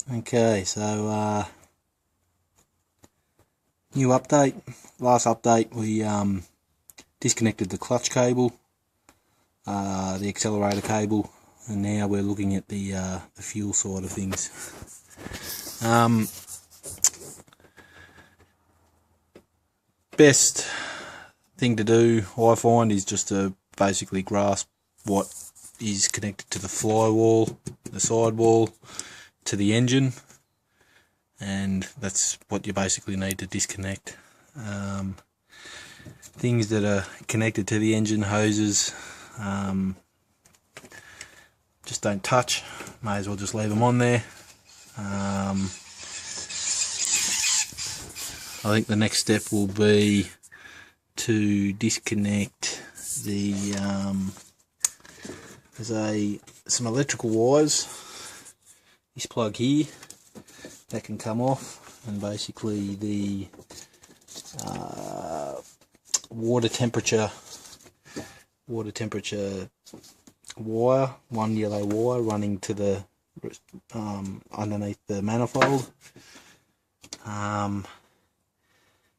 Okay, so new update. Last update we disconnected the clutch cable, the accelerator cable, and now we're looking at the fuel side of things. Best thing to do, I find, is just to basically grasp what is connected to the flywall, the sidewall, to the engine, and that's what you basically need to disconnect. Things that are connected to the engine hoses, just don't touch. May as well just leave them on there. I think the next step will be to disconnect the there's some electrical wires, this plug here, that can come off, and basically the water temperature wire, one yellow wire running to the underneath the manifold.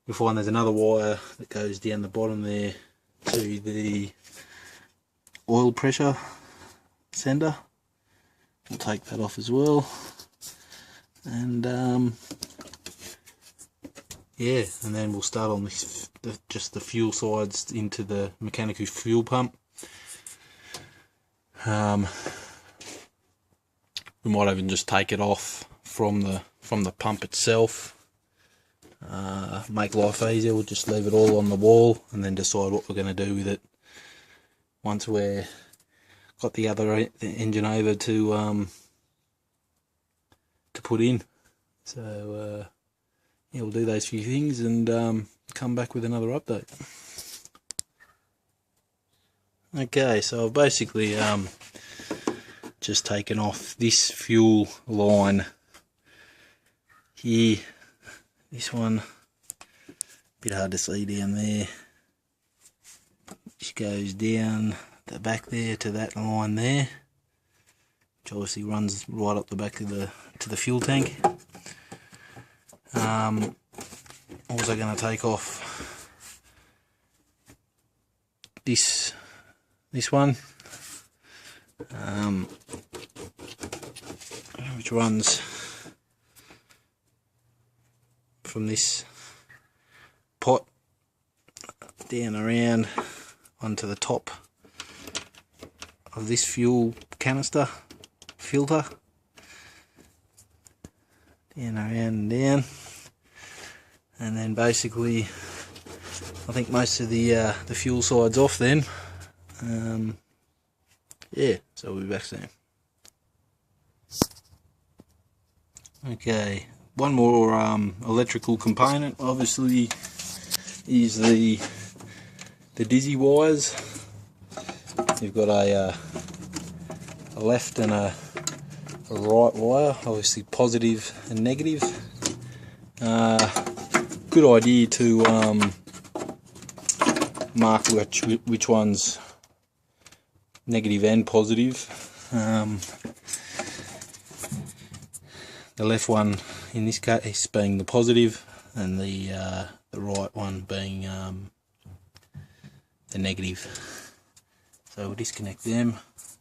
You'll find there's another wire that goes down the bottom there to the oil pressure sender. We'll take that off as well, and yeah, and then we'll start on this, just the fuel sides into the mechanical fuel pump. We might even just take it off from the pump itself. Make life easier, we'll just leave it all on the wall and then decide what we're going to do with it once we're got the other engine over to put in. So yeah, we'll do those few things and come back with another update. Okay, so I've basically just taken off this fuel line here. This one, a bit hard to see down there. Just goes down the back there to that line there, which obviously runs right up the back of the fuel tank. Also going to take off this one, which runs from this pot down around onto the top of this fuel canister filter, down around and down, and then basically I think most of the fuel side's off then. Yeah, so we'll be back soon. Okay, one more electrical component obviously is the dizzy wires. You've got a left and a right wire, obviously positive and negative. Good idea to mark which one's negative and positive. The left one in this case being the positive, and the right one being the negative. So we'll disconnect them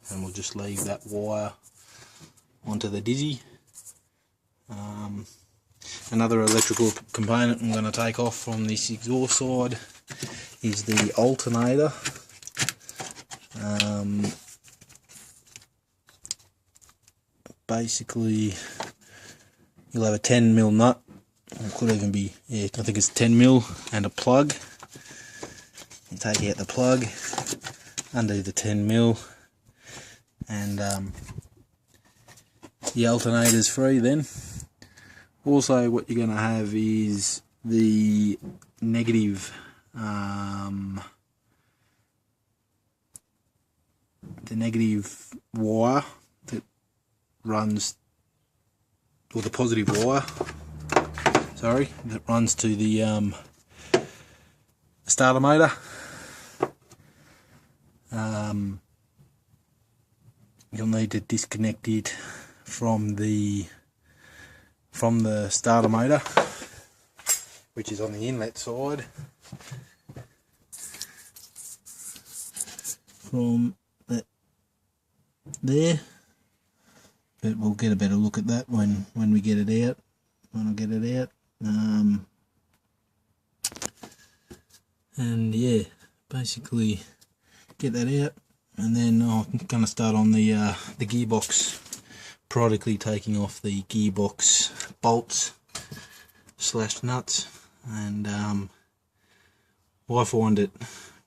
and we'll just leave that wire onto the dizzy. Another electrical component I'm going to take off from this exhaust side is the alternator. Basically you'll have a 10mm nut, it could even be, yeah, I think it's 10mm, and a plug. You take out the plug, undo the 10mm, and the alternator's free then. Also what you're going to have is the negative wire that runs, or the positive wire, sorry, that runs to the starter motor. You'll need to disconnect it from the from the starter motor, which is on the inlet side, from that there. But we'll get a better look at that when we get it out. When I get it out. And yeah, basically get that out, and then I'm going to start on the gearbox, periodically taking off the gearbox bolts / nuts. And I find it,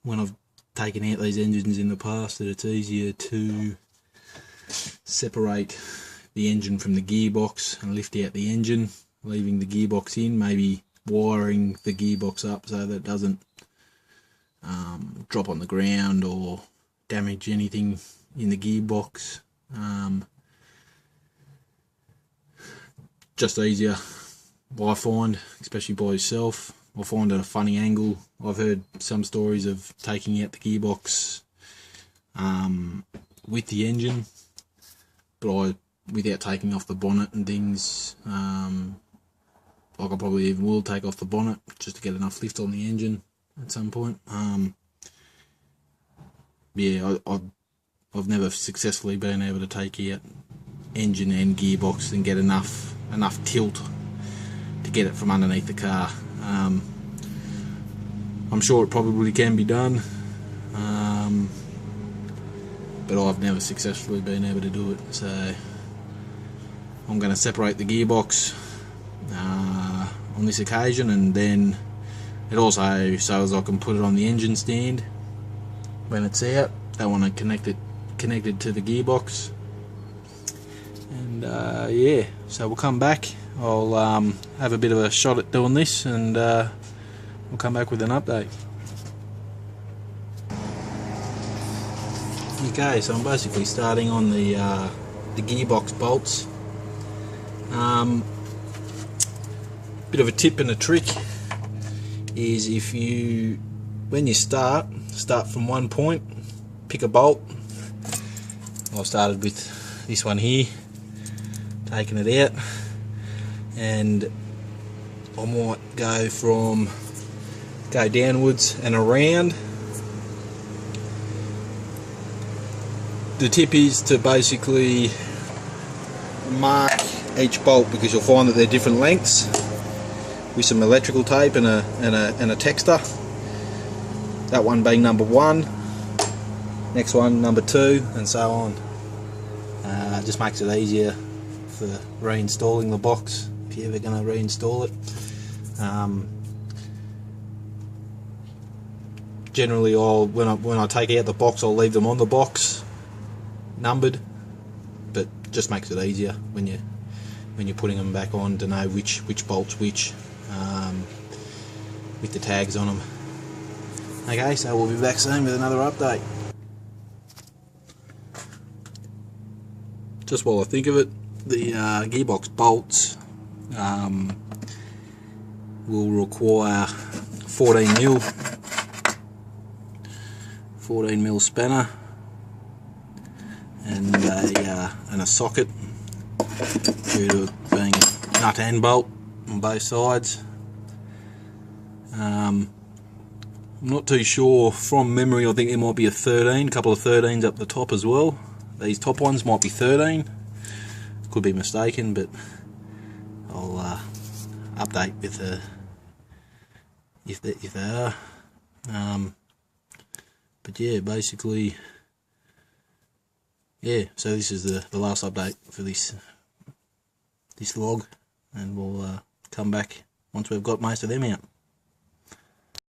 when I've taken out these engines in the past, that it's easier to separate the engine from the gearbox and lift out the engine, leaving the gearbox in, maybe wiring the gearbox up so that it doesn't drop on the ground or damage anything in the gearbox. Just easier, I find, especially by yourself. I find it a funny angle. I've heard some stories of taking out the gearbox with the engine, but without taking off the bonnet and things. Like I probably even will take off the bonnet just to get enough lift on the engine at some point. Yeah, I've never successfully been able to take out engine and gearbox and get enough tilt to get it from underneath the car. I'm sure it probably can be done, but I've never successfully been able to do it. So I'm going to separate the gearbox on this occasion, and then it also so as I can put it on the engine stand when it's out. I want to connect it to the gearbox, and yeah, so we'll come back. I'll have a bit of a shot at doing this, and we'll come back with an update. Okay, so I'm basically starting on the gearbox bolts. Bit of a tip and a trick is, if you, when you start from one point, pick a bolt. I've started with this one here, taking it out, and I might go downwards and around. The tip is to basically mark each bolt, because you'll find that they're different lengths, with some electrical tape and a texter. That one being number 1, next one number 2, and so on. Just makes it easier for reinstalling the box if you're ever going to reinstall it. Generally, when I take out the box, I'll leave them on the box, numbered, but just makes it easier when you're putting them back on to know which bolt's which, with the tags on them. Okay, so we'll be back soon with another update. Just while I think of it, the gearbox bolts will require 14mm spanner and a socket, due to it being nut and bolt on both sides. I'm not too sure from memory. I think there might be a couple of 13s up the top as well. These top ones might be 13. Could be mistaken, but I'll update with if they are. But yeah, basically, yeah. So this is the last update for this vlog, and we'll come back once we've got most of them out.